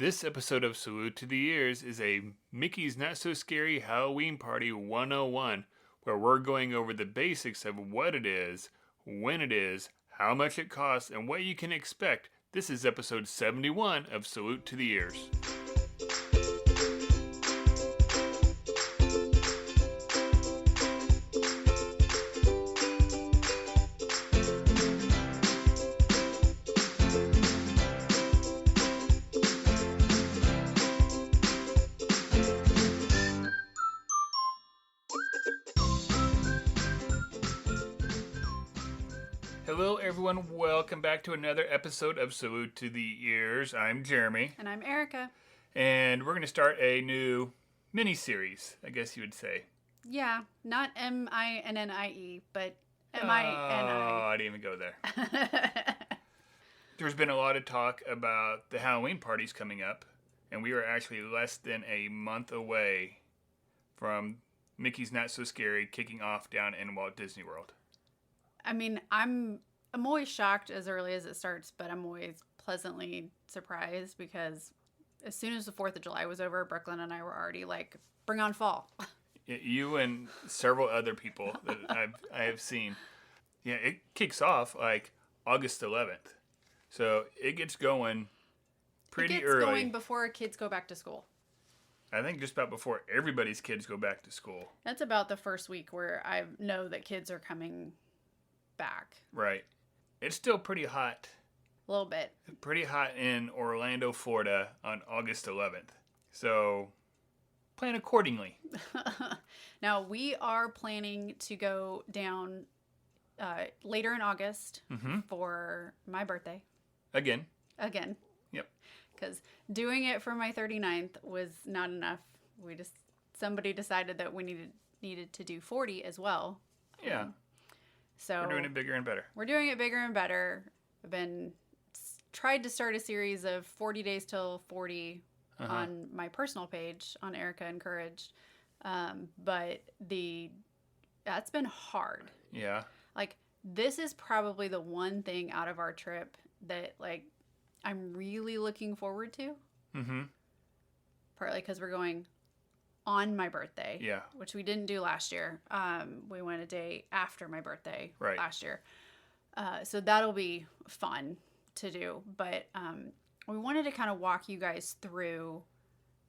This episode of Salute to the Ears is a Mickey's Not So Scary Halloween Party 101, where we're going over the basics of what it is, when it is, how much it costs, and what you can expect. This is episode 71 of Salute to the Ears. Hello everyone, welcome back to another episode of Salute to the Ears. I'm Jeremy. And I'm Erica. And we're going to start a new mini-series, I guess you would say. Yeah, not M-I-N-N-I-E, but Oh, I didn't even go there. There's been a lot of talk about the Halloween parties coming up, and we are actually less than a month away from Mickey's Not So Scary kicking off down in Walt Disney World. I mean, I'm always shocked as early as it starts, but I'm always pleasantly surprised because as soon as the 4th of July was over, Brooklyn and I were already like, bring on fall. You and several other people that I have seen. Yeah, it kicks off like August 11th. So it gets going pretty early. It gets going before kids go back to school. I think just about before everybody's kids go back to school. That's about the first week where I know that kids are coming back. Right. It's still pretty hot. A little bit. Pretty hot in Orlando, Florida on August 11th. So plan accordingly. Now, we are planning to go down later in August for my birthday. Again. Yep. Because doing it for my 39th was not enough. Somebody decided that we needed to do 40 as well. Yeah. So we're doing it bigger and better. I've tried to start a series of 40 days till 40 on my personal page on Erica Encouraged. But that's been hard. Yeah. Like, this is probably the one thing out of our trip that, like, I'm really looking forward to. Mm-hmm. Partly because we're going on my birthday. Yeah. Which we didn't do last year. We went a day after my birthday last year. So that'll be fun to do. But we wanted to kind of walk you guys through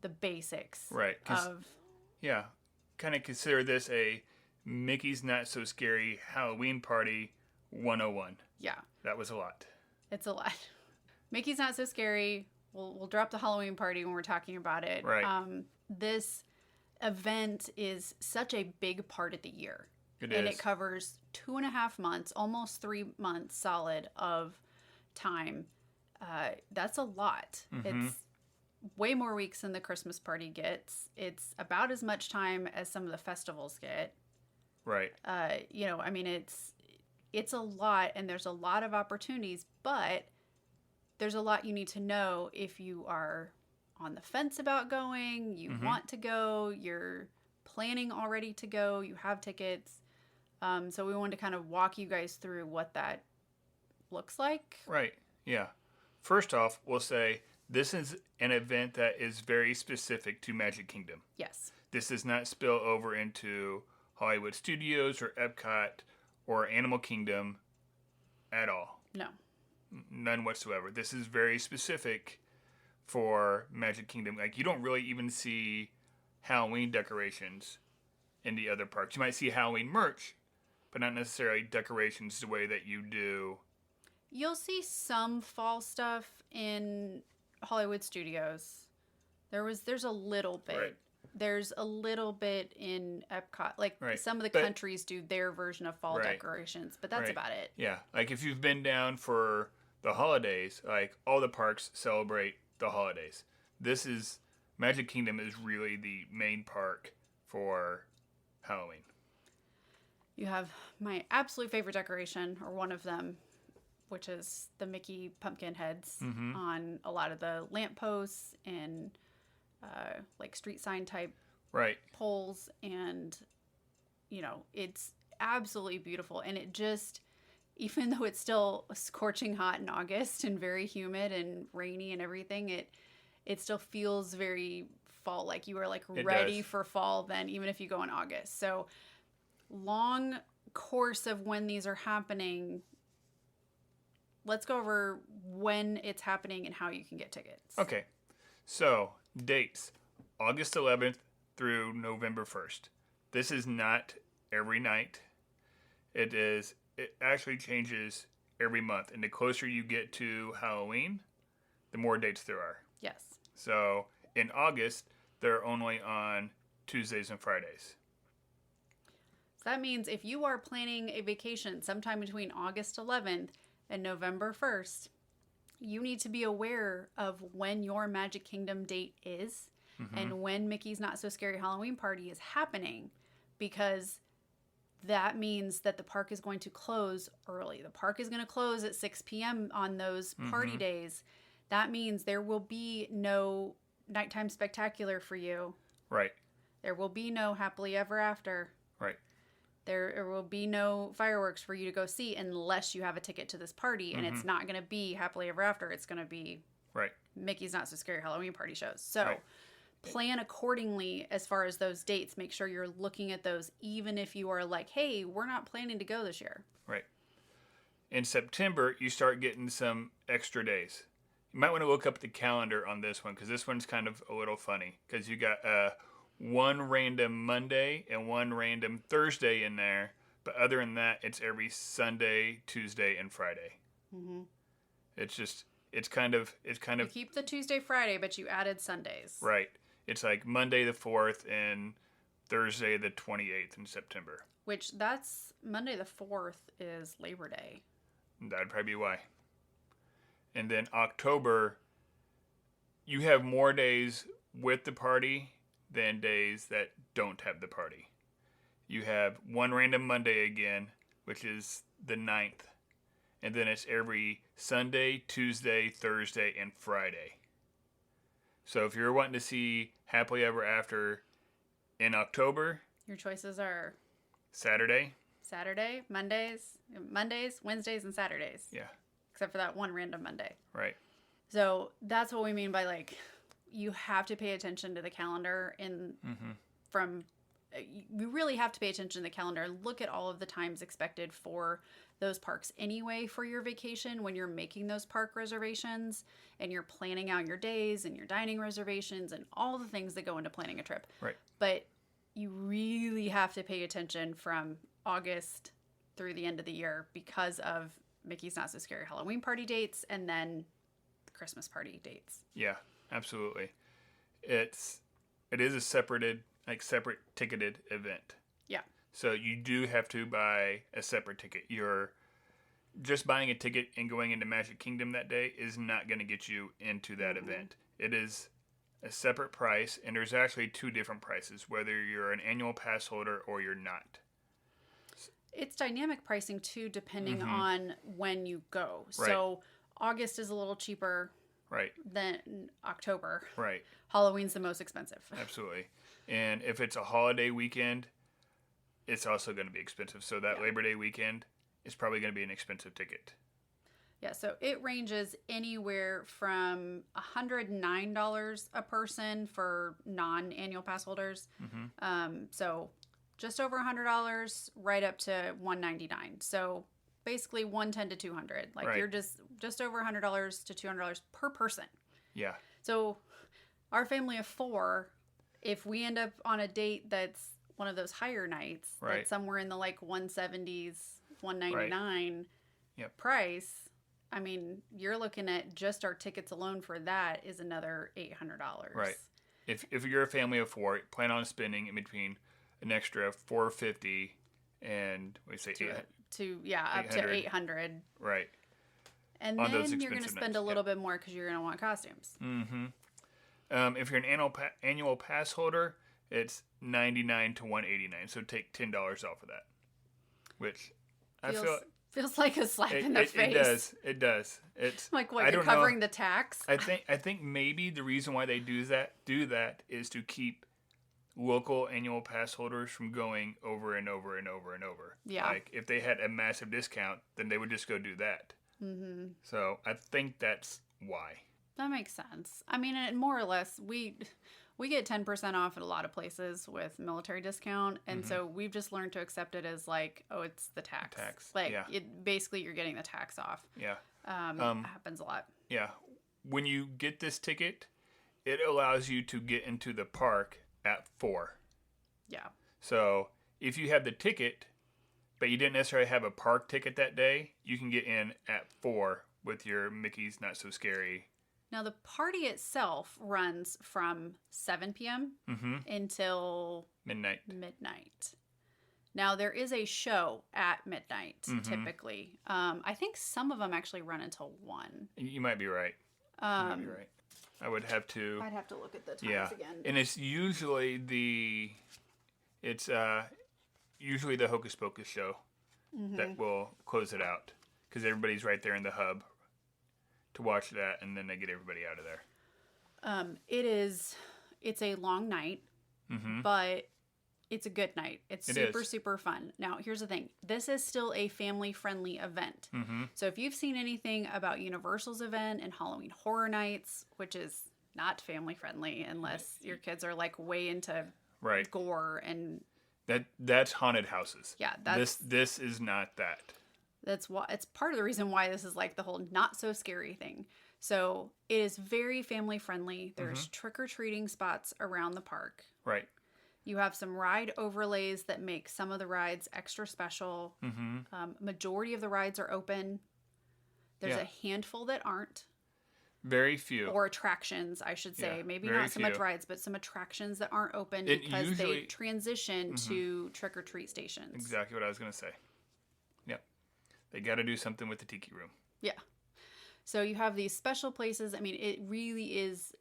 the basics. Right. Yeah. Kind of consider this a Mickey's Not So Scary Halloween Party 101. Yeah. That was a lot. It's a lot. Mickey's Not So Scary. We'll drop the Halloween party when we're talking about it. Right. This event is such a big part of the year. It and is. It covers 2.5 months, almost 3 months solid of time. That's a lot. Mm-hmm. It's way more weeks than the Christmas party gets. It's about as much time as some of the festivals get. Right. I mean, it's a lot, and there's a lot of opportunities, but there's a lot you need to know if you are on the fence about going, you want to go, you're planning already to go, you have tickets. So we wanted to kind of walk you guys through what that looks like. Right. Yeah. First off, we'll say this is an event that is very specific to Magic Kingdom. Yes. This does not spill over into Hollywood Studios or Epcot or Animal Kingdom at all. No. None whatsoever. This is very specific for Magic Kingdom. Like, you don't really even see Halloween decorations in the other parks. You might see Halloween merch, but not necessarily decorations the way that you do. You'll see some fall stuff in Hollywood Studios. There's a little bit. Right. There's a little bit in Epcot. Like, some of the countries do their version of fall decorations, but that's about it. Yeah. Like, if you've been down for the holidays, like, all the parks celebrate the holidays. Magic Kingdom is really the main park for Halloween. You have my absolute favorite decoration, or one of them, which is the Mickey pumpkin heads on a lot of the lampposts and like street sign type poles. And, it's absolutely beautiful. And it just, even though it's still scorching hot in August and very humid and rainy and everything, it still feels very fall, like you are like It ready does. for fall then, even if you go in August. So long course of when these are happening. Let's go over when it's happening and how you can get tickets. Okay. So, dates August 11th through November 1st. This is not every night. It actually changes every month. And the closer you get to Halloween, the more dates there are. Yes. So, in August, they're only on Tuesdays and Fridays. So that means if you are planning a vacation sometime between August 11th and November 1st, you need to be aware of when your Magic Kingdom date is and when Mickey's Not So Scary Halloween Party is happening, because that means that the park is going to close early. The park is going to close at 6 p.m. on those party days. That means there will be no nighttime spectacular for you. Right. There will be no happily ever after. Right. There will be no fireworks for you to go see unless you have a ticket to this party, and it's not going to be happily ever after. It's going to be Right. Mickey's Not So Scary Halloween Party shows. So Right. plan accordingly as far as those dates. Make sure you're looking at those, even if you are like, hey, we're not planning to go this year. Right. In September, you start getting some extra days. You might want to look up the calendar on this one because this one's kind of a little funny because you got one random Monday and one random Thursday in there. But other than that, it's every Sunday, Tuesday, and Friday. Mm-hmm. It's kind of You keep the Tuesday, Friday, but you added Sundays. right. It's like Monday the 4th and Thursday the 28th in September. Which that's Monday the 4th is Labor Day. That'd probably be why. And then October, you have more days with the party than days that don't have the party. You have one random Monday again, which is the 9th. And then it's every Sunday, Tuesday, Thursday, and Friday. So if you're wanting to see Happily Ever After in October, Your choices are Saturday. Saturday, Mondays, Wednesdays, and Saturdays. Yeah. Except for that one random Monday. Right. So that's what we mean by, like, you have to pay attention to the calendar you really have to pay attention to the calendar. Look at all of the times expected for those parks anyway for your vacation when you're making those park reservations and you're planning out your days and your dining reservations and all the things that go into planning a trip. Right. But you really have to pay attention from August through the end of the year because of Mickey's Not So Scary Halloween Party dates and then the Christmas party dates. Yeah, absolutely. It is a separate ticketed event. Yeah. So you do have to buy a separate ticket. You're just buying a ticket and going into Magic Kingdom that day is not going to get you into that event. It is a separate price, and there's actually two different prices, whether you're an annual pass holder or you're not. It's dynamic pricing too, depending on when you go. Right. So August is a little cheaper Right. than October. Right. Halloween's the most expensive. Absolutely. And if it's a holiday weekend, it's also going to be expensive. So that Labor Day weekend is probably going to be an expensive ticket. Yeah, so it ranges anywhere from $109 a person for non-annual pass holders. So just over $100, right up to $199. So basically $110 to $200. Like Right. you're just over $100 to $200 per person. Yeah. So our family of 4, if we end up on a date that's one of those higher nights, Right. that's somewhere in the like 170s, 199 Yep. price, I mean, you're looking at just our tickets alone for that is another $800. Right. If you're a family of 4, plan on spending in between an extra $450 and what do you say, up to 800. Right. And On those then you're going to expensive spend nights, a little bit more because you're going to want costumes. If you're an annual pass holder, it's $99 to $189. So take $10 off of that, which I feel feels like a slap in the face. It does. It's Like what, I you're don't know. covering the tax? I think maybe the reason why they do that is to keep local annual pass holders from going over and over and over and over. Yeah. Like if they had a massive discount, then they would just go do that. So I think that's why. That makes sense. I mean, and more or less, we get 10% off at a lot of places with military discount, and so we've just learned to accept it as like, oh, it's the tax. Like yeah. it basically you're getting the tax off. Yeah. It happens a lot. Yeah. When you get this ticket, it allows you to get into the park at 4. Yeah. So if you have the ticket, but you didn't necessarily have a park ticket that day, you can get in at 4 with your Mickey's Not So Scary. Now, the party itself runs from 7 p.m. Until midnight. Now, there is a show at midnight, typically. I think some of them actually run until 1. You might be right. I would have to... I'd have to look at the times again. And it's usually the Hocus Pocus show that will close it out. Because everybody's right there in the hub to watch that, and then they get everybody out of there. It's a long night, but it's a good night. It's super fun. Now, here's the thing. This is still a family-friendly event. So if you've seen anything about Universal's event and Halloween Horror Nights, which is not family-friendly unless your kids are like way into gore and... That's haunted houses. Yeah, this is not that. That's why it's part of the reason why this is like the whole not so scary thing. So it is very family friendly. There's trick-or-treating spots around the park. Right. You have some ride overlays that make some of the rides extra special. Majority of the rides are open. There's a handful that aren't. Very few. Or attractions, I should say. Maybe not so much rides, but some attractions that aren't open because they transition to trick-or-treat stations. Exactly what I was going to say. Yep. They got to do something with the tiki room. Yeah. So you have these special places. I mean, it really is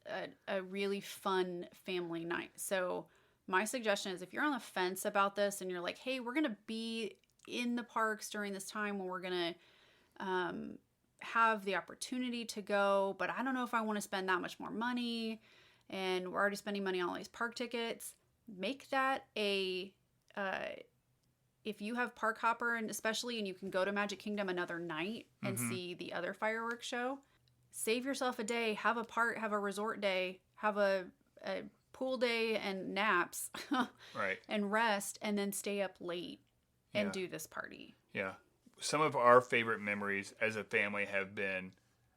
a really fun family night. So my suggestion is if you're on the fence about this and you're like, hey, we're going to be in the parks during this time when we're going to have the opportunity to go, but I don't know if I want to spend that much more money and we're already spending money on all these park tickets, make that if you have Park Hopper and especially, and you can go to Magic Kingdom another night and see the other fireworks show, save yourself a day, have a resort day, have a pool day and naps and rest, and then stay up late and do this party. Yeah. Some of our favorite memories as a family have been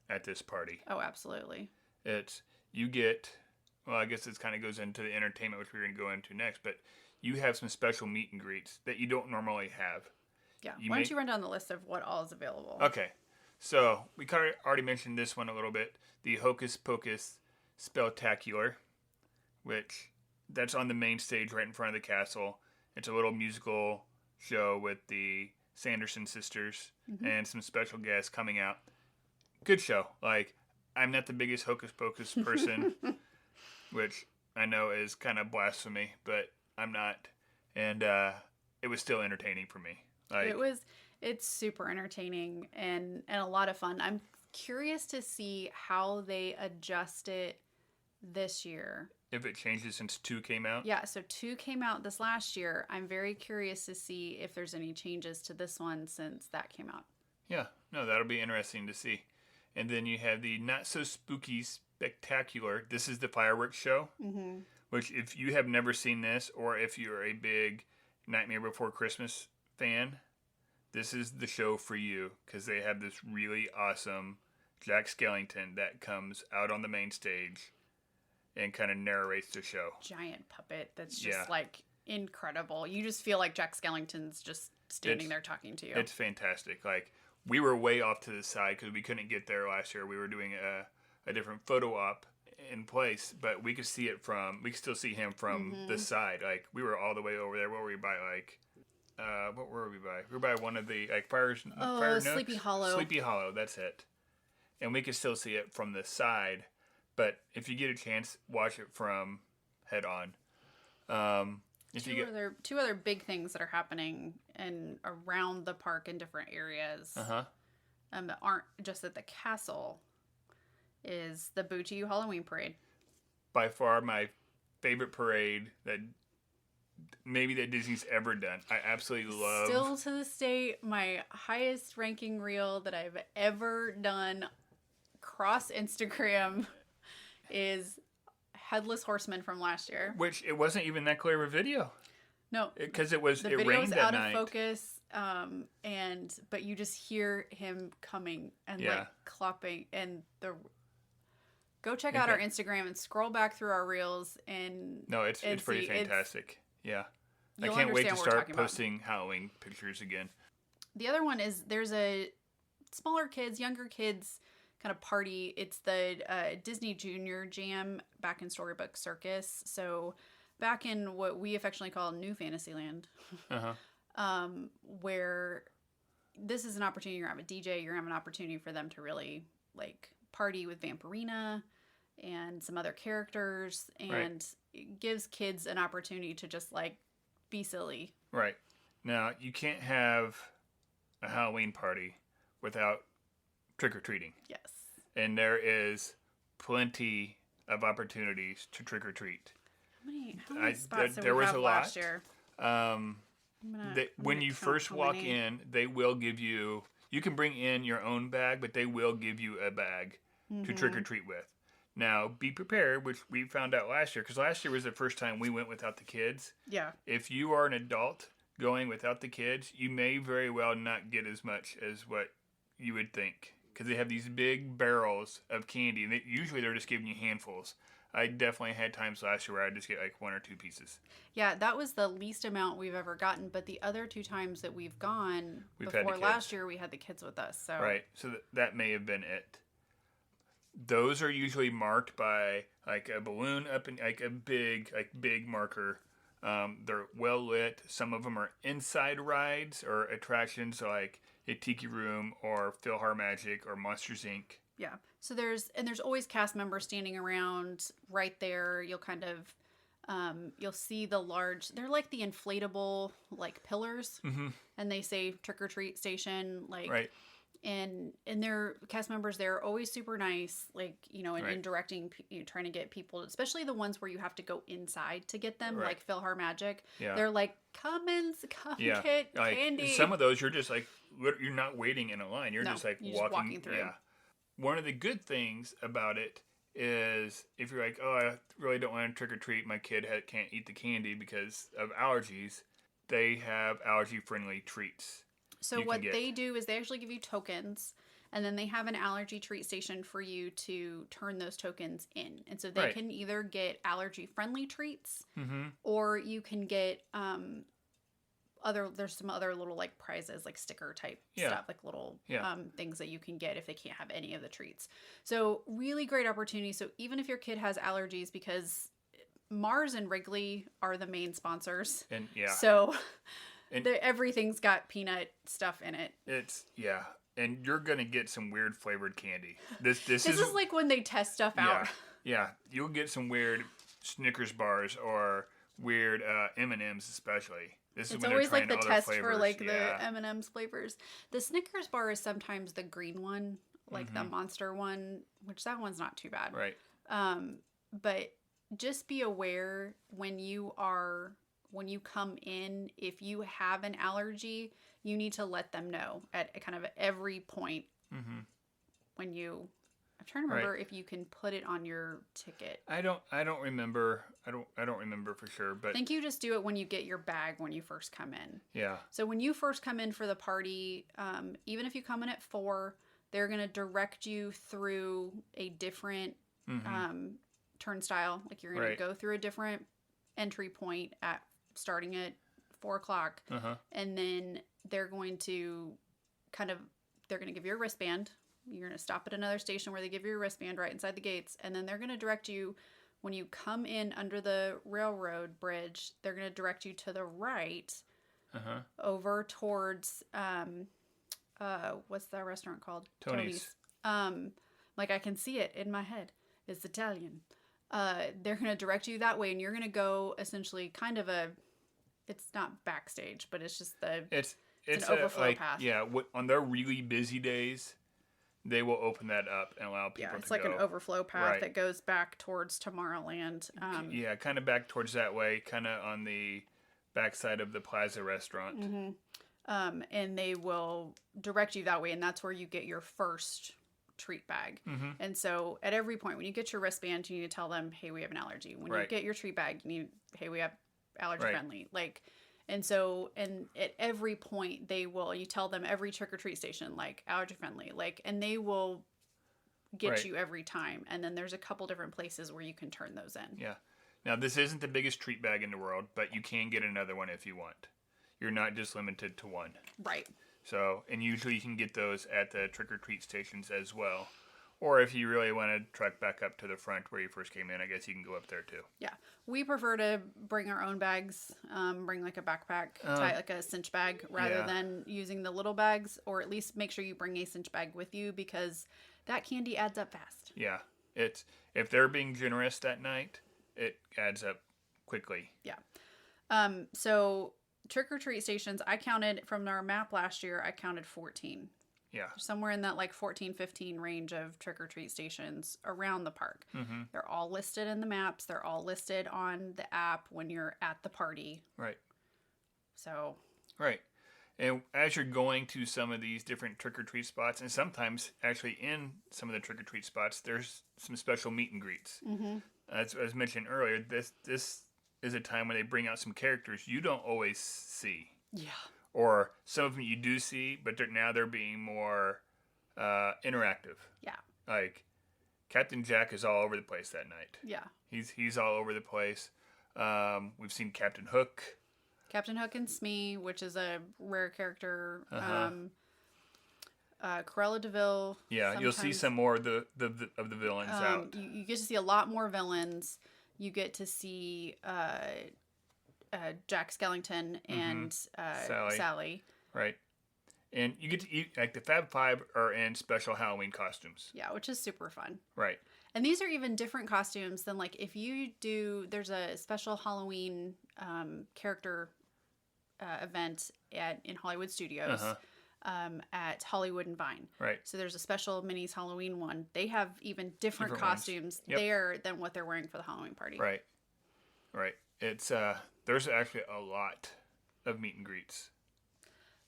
at this party. Oh, absolutely. I guess this kind of goes into the entertainment, which we're going to go into next, but you have some special meet and greets that you don't normally have. Yeah. Why don't you run down the list of what all is available? Okay. So we kind of already mentioned this one a little bit. The Hocus Pocus Spectacular, which that's on the main stage right in front of the castle. It's a little musical show with the Sanderson sisters and some special guests coming out. Good show. Like, I'm not the biggest Hocus Pocus person, which I know is kind of blasphemy, but I'm not. And it was still entertaining for me. Like, it's super entertaining and a lot of fun. I'm curious to see how they adjust it this year. If it changes since 2 came out? Yeah, so 2 came out this last year. I'm very curious to see if there's any changes to this one since that came out. Yeah, no, that'll be interesting to see. And then you have the Not So Spooky Spectacular. This is the fireworks show, which if you have never seen this, or if you're a big Nightmare Before Christmas fan, this is the show for you, because they have this really awesome Jack Skellington that comes out on the main stage and kind of narrates the show. Giant puppet that's just like incredible. You just feel like Jack Skellington's just standing there talking to you. It's fantastic. Like, we were way off to the side because we couldn't get there last year. We were doing a different photo op in place, but we could still see him from the side. Like, we were all the way over there. What were we by? Like, what were we by? We were by one of the fire Sleepy Hollow. Sleepy Hollow, that's it. And we could still see it from the side. But if you get a chance, watch it from head on. Two other big things that are happening and around the park in different areas that aren't just at the castle is the Boo to You Halloween Parade. By far my favorite parade that Disney's ever done. I absolutely love. Still to this day, my highest ranking reel that I've ever done. cross Instagram is Headless Horseman from last year. Which it wasn't even that clear of a video. No, Because it video rained was that out night. of focus, but you just hear him coming and like clopping, and go check out our Instagram and scroll back through our reels and no, it's pretty fantastic. Yeah, I can't wait to start posting Halloween pictures again. The other one is there's a smaller kids, younger kids kind of party. It's the Disney Junior Jam back in Storybook Circus. So back in what we affectionately call New Fantasyland, where this is an opportunity. You're going to have a DJ. You're going to have an opportunity for them to really like party with Vampirina and some other characters, and it gives kids an opportunity to just like be silly. Right. Now, you can't have a Halloween party without trick-or-treating. Yes. And there is plenty of opportunities to trick-or-treat. How many spots did there we was have a last lot. year? When you first walk in, they will give you... You can bring in your own bag, but they will give you a bag to trick-or-treat with. Now, be prepared, which we found out last year, because last year was the first time we went without the kids. Yeah. If you are an adult going without the kids, you may very well not get as much as what you would think, because they have these big barrels of candy, and usually they're just giving you handfuls. I definitely had times last year where I'd just get like 1 or 2 pieces. Yeah, that was the least amount we've ever gotten, but the other 2 times that we've gone before last year, we had the kids with us. So right, so that may have been it. Those are usually marked by like a balloon up in like a big marker. They're well lit. Some of them are inside rides or attractions like a Tiki Room or PhilharMagic or Monsters Inc. Yeah. So there's always cast members standing around right there. You'll kind of you'll see the large. They're like the inflatable like pillars, and they say trick or treat station like. Right. And their cast members, they're always super nice, like, you know, and in directing, trying to get people, especially the ones where you have to go inside to get them, like PhilharMagic. Yeah. They're like, come get like, candy. Some of those, you're just like, you're not waiting in a line. You're just like walking through. Yeah. One of the good things about it is if you're like, oh, I really don't want to trick or treat, my kid can't eat the candy because of allergies, they have allergy-friendly treats. So what they do is they actually give you tokens, and then they have an allergy treat station for you to turn those tokens in. And so they can either get allergy-friendly treats, or you can get there's some other little like prizes, like sticker type stuff, like little things that you can get if they can't have any of the treats. So really great opportunity. So even if your kid has allergies, because Mars and Wrigley are the main sponsors. And So... And everything's got peanut stuff in it. And you're gonna get some weird flavored candy. This is like when they test stuff out. Yeah, you'll get some weird Snickers bars or weird M&Ms, especially. It's always like the test flavors. For like the M&Ms flavors. The Snickers bar is sometimes the green one, like the monster one, which that one's not too bad. Right. But just be aware when you come in, if you have an allergy, you need to let them know at kind of every point when you... I'm trying to remember if you can put it on your ticket. I don't remember. I don't remember for sure, but... I think you just do it when you get your bag when you first come in. Yeah. So when you first come in for the party, even if you come in at 4, they're going to direct you through a different turnstile. Like you're going to go through a different entry point starting at 4:00, and then they're going to give you a wristband. You're going to stop at another station where they give you a wristband right inside the gates, and then they're going to direct you when you come in under the railroad bridge. They're going to direct you to the right, over towards what's that restaurant called? Tony's. Like I can see it in my head. It's Italian. They're going to direct you that way, and you're going to go essentially kind of it's not backstage, but it's just it's an overflow path. Yeah, on their really busy days, they will open that up and allow people to go. Yeah, it's like an overflow path that goes back towards Tomorrowland. Kind of back towards that way, kind of on the backside of the Plaza restaurant. And they will direct you that way, and that's where you get your first treat bag. Mm-hmm. And so at every point, when you get your wristband, you need to tell them, hey, we have an allergy. When you get your treat bag, you need, hey, we have allergy friendly. Like, and so, and at every point you tell them every trick or treat station, like allergy friendly, like, and they will get you every time. And then there's a couple different places where you can turn those in. Yeah. Now, this isn't the biggest treat bag in the world, but you can get another one if you want. You're not just limited to one. Right. So, and usually you can get those at the trick-or-treat stations as well. Or if you really want to trek back up to the front where you first came in, I guess you can go up there too. Yeah. We prefer to bring our own bags, bring like a backpack, tie like a cinch bag rather than using the little bags, or at least make sure you bring a cinch bag with you because that candy adds up fast. Yeah. If they're being generous that night, it adds up quickly. Yeah. So trick-or-treat stations, I counted from our map last year, I counted 14. Yeah. Somewhere in that like 14, 15 range of trick-or-treat stations around the park. Mm-hmm. They're all listed in the maps. They're all listed on the app when you're at the party. Right. So. Right. And as you're going to some of these different trick-or-treat spots, and sometimes actually in some of the trick-or-treat spots, there's some special meet and greets. Mm-hmm. As mentioned earlier, this is a time when they bring out some characters you don't always see. Yeah. Or some of them you do see, but they're being more interactive. Yeah. Like Captain Jack is all over the place that night. Yeah. He's all over the place. We've seen Captain Hook. Captain Hook and Smee, which is a rare character. Uh-huh. Cruella DeVille. Yeah, you'll see some more of the villains out. You get to see a lot more villains. You get to see Jack Skellington and Sally. Right. And you get to eat, like the Fab Five are in special Halloween costumes. Yeah, which is super fun. Right. And these are even different costumes than like if you there's a special Halloween character event in Hollywood Studios. Uh-huh. At Hollywood and Vine. Right. So there's a special Minis Halloween one. They have even different costumes Yep. there than what they're wearing for the Halloween party. Right. Right. It's there's actually a lot of meet and greets.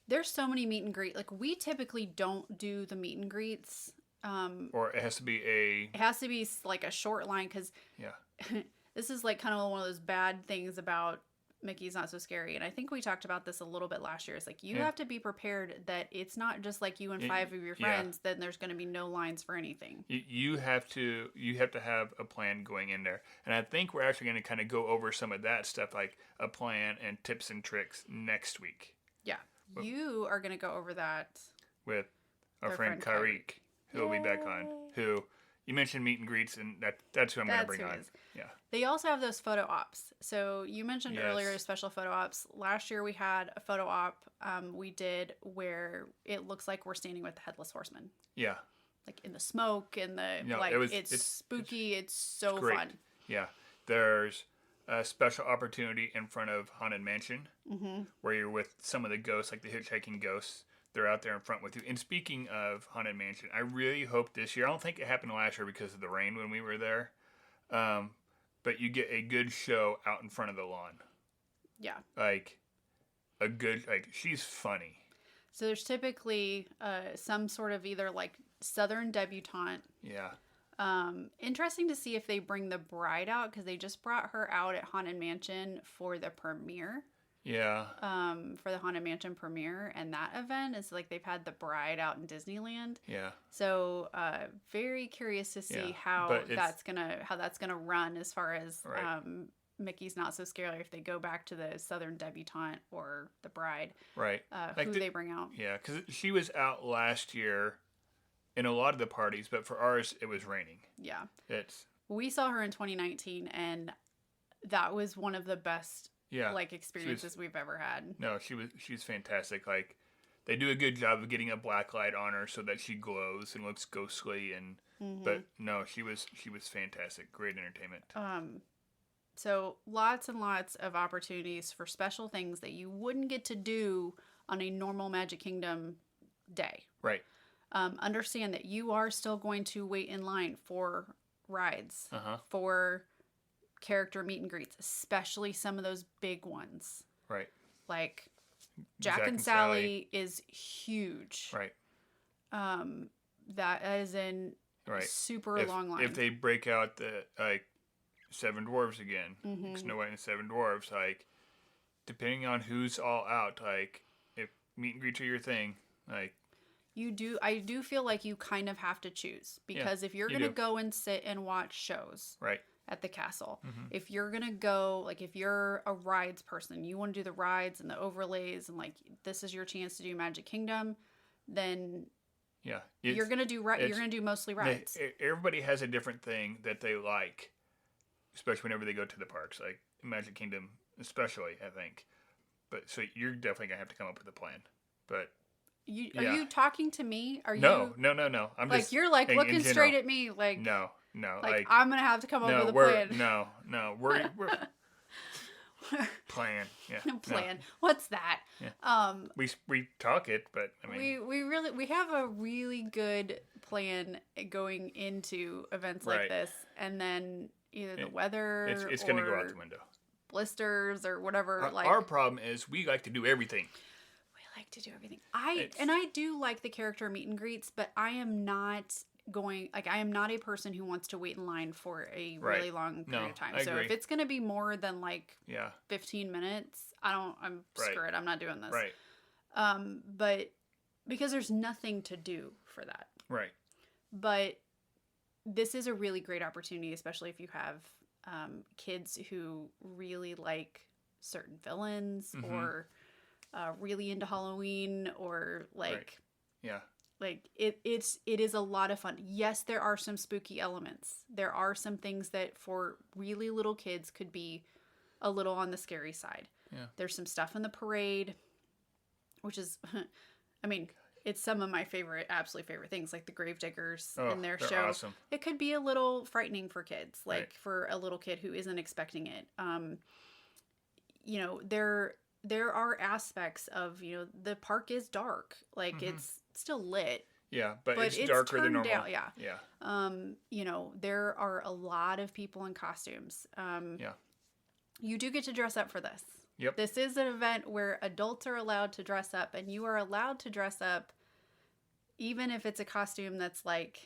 There's so many meet and greet. Like we typically don't do the meet and greets. Or it has to be It has to be like a short line because this is like kind of one of those bad things about Mickey's Not So Scary. And I think we talked about this a little bit last year. It's like you have to be prepared that it's not just like you and 5 of your friends, then there's going to be no lines for anything. You have to have a plan going in there. And I think we're actually going to kind of go over some of that stuff, like a plan and tips and tricks next week. Yeah. You are going to go over that with our friend Karik, who will be back on, who you mentioned meet and greets, and that's who I'm going to bring on. Yeah. They also have those photo ops. So you mentioned earlier special photo ops. Last year we had a photo op we did where it looks like we're standing with the Headless Horseman. Yeah. Like in the smoke and it's spooky. It's so fun. Yeah. There's a special opportunity in front of Haunted Mansion where you're with some of the ghosts, like the hitchhiking ghosts. They're out there in front with you. And speaking of Haunted Mansion, I really hope this year, I don't think it happened last year because of the rain when we were there, but you get a good show out in front of the lawn. Yeah. Like, she's funny. So there's typically some sort of either like Southern debutante. Yeah. Interesting to see if they bring the bride out because they just brought her out at Haunted Mansion for the premiere. Yeah. For the Haunted Mansion premiere, and that event is like they've had the bride out in Disneyland. Yeah. So, very curious to see how that's gonna run as far as Mickey's Not So Scary if they go back to the Southern debutante or the bride. Right. Who they bring out. Yeah, because she was out last year in a lot of the parties, but for ours it was raining. Yeah. We saw her in 2019, and that was one of the best. Yeah, like experiences we've ever had. No, she's fantastic. Like they do a good job of getting a black light on her so that she glows and looks ghostly. And but no, she was fantastic. Great entertainment. So lots and lots of opportunities for special things that you wouldn't get to do on a normal Magic Kingdom day. Right. Understand that you are still going to wait in line for rides for character meet and greets, especially some of those big ones. Right. Like Jack and Sally is huge. Right. that is in Right. super long line. If they break out the like Seven Dwarves again, Snow White and the Seven Dwarves, like depending on who's all out, like if meet and greets are your thing, like I do feel like you kind of have to choose, because if you're you going to do. go and sit and watch shows right. at the castle, if you're going to go, like if you're a rides person, you want to do the rides and the overlays and like this is your chance to do Magic Kingdom, then Yeah, you're going to do you're going to do mostly rides. Everybody has a different thing that they like, especially whenever they go to the parks, like Magic Kingdom, especially. I think, but so you're definitely gonna have to come up with a plan. But Are you talking to me? Are no, you no. I'm like just you're like looking in straight at me like no, like I'm gonna have to come up with a plan. we're plan. Yeah, plan. What's that? Yeah. We talk it, but I mean we have a really good plan going into events like Right. this, and then either the weather it's gonna go out the window. blisters or whatever. Our problem is we like to do everything. We like to do everything. I do like the character meet and greets, but I am not a person who wants to wait in line for a really long period of time. I So agree. if it's going to be more than like Yeah. 15 minutes, I'm Right. screw it. I'm not doing this. Right. But because there's nothing to do for that. Right. But this is a really great opportunity, especially if you have kids who really like certain villains or really into Halloween or like Right. Yeah. like it is a lot of fun. Yes, there are some spooky elements. There are some things that for really little kids could be a little on the scary side. Yeah. There's some stuff in the parade, which is, I mean, it's some of my absolute favorite things, like the gravediggers in their they're show. awesome. It could be a little frightening for kids, like Right. for a little kid who isn't expecting it. There are aspects of, the park is dark. Like it's still lit. Yeah, but But it's darker than turned normal. down, yeah. Yeah. There are a lot of people in costumes. Yeah. You do get to dress up for this. Yep. This is an event where adults are allowed to dress up, and you are allowed to dress up even if it's a costume that's like...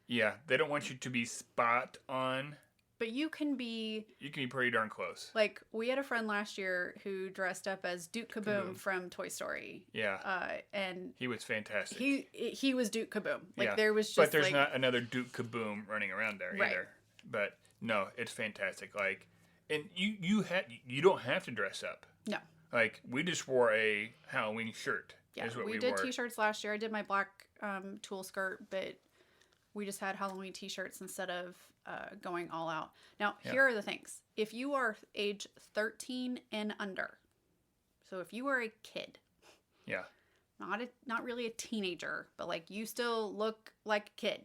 Yeah, they don't want you to be spot on. But you can be pretty darn close. like, we had a friend last year who dressed up as Duke Kaboom from Toy Story. Yeah. And he was fantastic. he was Duke Kaboom. Like, Yeah. there was just But there's like... not another Duke Kaboom running around there Right. either. But no, it's fantastic. Like, and you don't have to dress up. No. Like, we just wore a Halloween shirt. Yeah, is what we did wore. T-shirts last year. I did my black tulle skirt, but we just had Halloween T-shirts instead of going all out. Now, here are the things. If you are age 13 and under, so if you are a kid, Yeah. not really a teenager, but like you still look like a kid,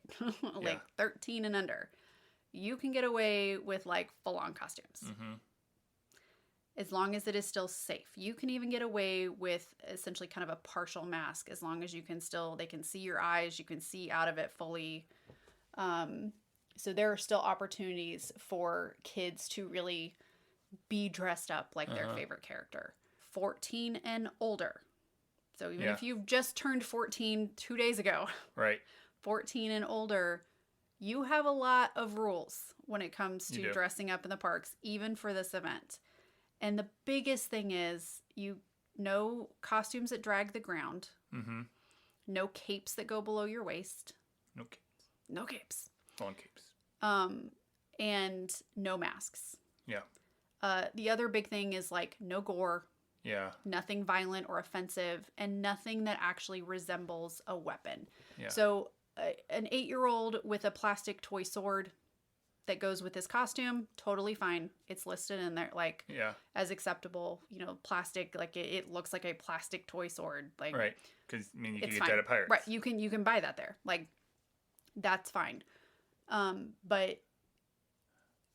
like 13 and under, you can get away with like full-on costumes. Mm-hmm. As long as it is still safe. You can even get away with essentially kind of a partial mask, as long as they can see your eyes, you can see out of it fully. So there are still opportunities for kids to really be dressed up like their favorite character. 14 and older. So even if you've just turned 14 2 days ago, Right. 14 and older, you have a lot of rules when it comes You to do. dressing up in the parks, even for this event. And the biggest thing is no costumes that drag the ground, Mm-hmm. no capes that go below your waist, No capes. no capes, Long capes. and no masks. Yeah. The other big thing is like no gore, Yeah. nothing violent or offensive, and nothing that actually resembles a weapon. Yeah. So an 8-year-old with a plastic toy sword that goes with his costume, totally fine. It's listed in there like as acceptable. Plastic, like it looks like a plastic toy sword. Like Right. Because you can it's get fine. that at Pirates. Right. You can buy that there. Like that's fine. But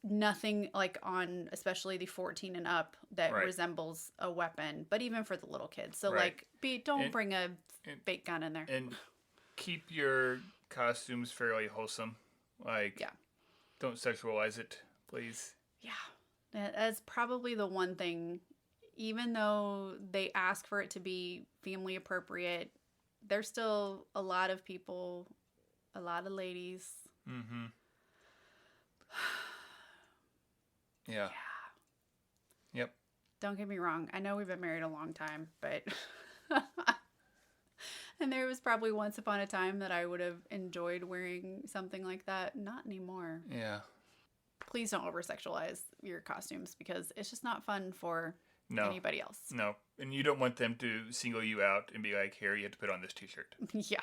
nothing like on especially the 14 and up that resembles a weapon. But even for the little kids, so like don't bring a fake gun in there. And keep your costumes fairly wholesome. Like don't sexualize it, please. Yeah. That's probably the one thing, even though they ask for it to be family appropriate, there's still a lot of people A lot of ladies. Mm-hmm. Yeah. Yep. Don't get me wrong. I know we've been married a long time, but and there was probably once upon a time that I would have enjoyed wearing something like that. Not anymore. Yeah. Please don't over sexualize your costumes because it's just not fun for anybody else. No. And you don't want them to single you out and be like, here, you have to put on this t-shirt. Yeah.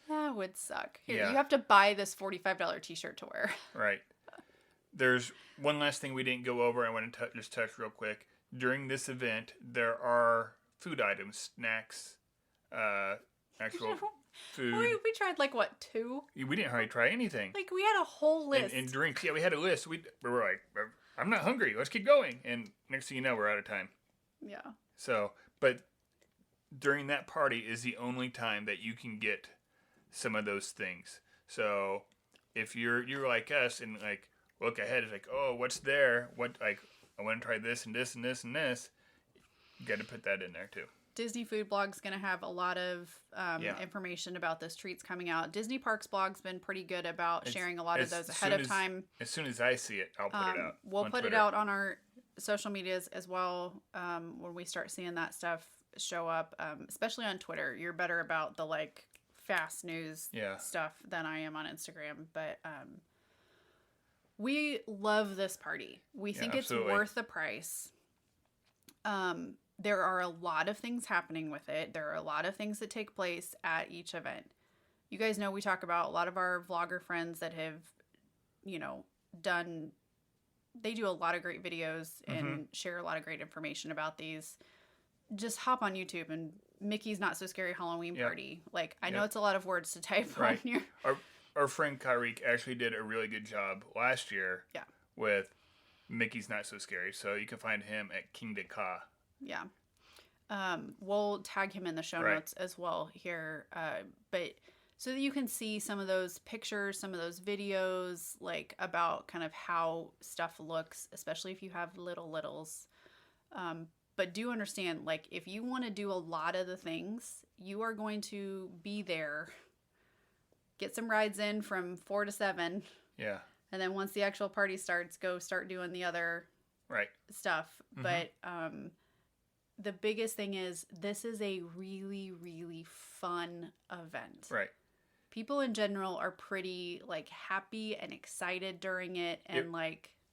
That would suck. Here, Yeah. you have to buy this $45 t-shirt to wear. Right. There's one last thing we didn't go over. I want to just touch real quick. During this event, there are food items, snacks, actual food. We tried like what, 2? We didn't hardly try anything. Like we had a whole list. And drinks. Yeah, we had a list. We were like, I'm not hungry. Let's keep going. And next thing you know, we're out of time. Yeah. So, but during that party is the only time that you can get some of those things. So if you're like us and like look ahead, it's like, oh, what's there? What, like, I want to try this and this and this and this. You got to put that in there too. Disney Food Blog's going to have a lot of information about those treats coming out. Disney Parks Blog's been pretty good about sharing a lot of those ahead of time. As soon as I see it, I'll put it out. We'll put it out on our social medias as well when we start seeing that stuff show up, especially on Twitter. You're better about the like fast news stuff than I am on Instagram. But we love this party. We think it's worth the price. There are a lot of things happening with it. There are a lot of things that take place at each event. You guys know we talk about a lot of our vlogger friends that have, they do a lot of great videos and share a lot of great information about these. Just hop on YouTube and Mickey's Not So Scary Halloween Party. Like, I know it's a lot of words to type on here. Our friend Kyrique actually did a really good job last year with Mickey's Not So Scary. So you can find him at Kingdakha. Yeah. We'll tag him in the show notes as well here. But so that you can see some of those pictures, some of those videos, like about kind of how stuff looks, especially if you have littles. But do understand, like, if you want to do a lot of the things, you are going to be there. Get some rides in from 4 to 7. Yeah. And then once the actual party starts, go start doing the other stuff. But the biggest thing is this is a really, really fun event. Right. People in general are pretty, like, happy and excited during it. And,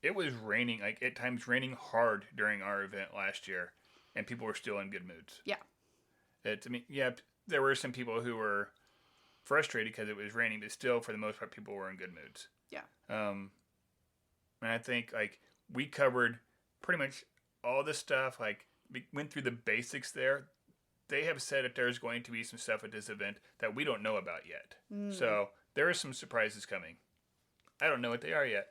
it was raining, like, at times raining hard during our event last year. And people were still in good moods. Yeah. There were some people who were frustrated because it was raining, but still, for the most part, people were in good moods. Yeah. And I think, like, we covered pretty much all the stuff, like, we went through the basics there. They have said that there's going to be some stuff at this event that we don't know about yet. So there are some surprises coming. I don't know what they are yet.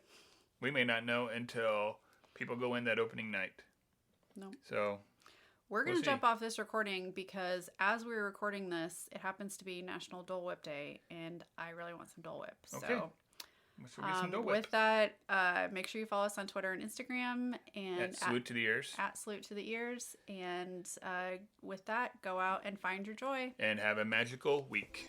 We may not know until people go in that opening night. No. So we're going to jump off this recording because as we're recording this, it happens to be National Dole Whip Day, and I really want some Dole Whip. Okay. So with that, make sure you follow us on Twitter and Instagram. And at Salute to the Ears. At Salute to the Ears. And with that, go out and find your joy. And have a magical week.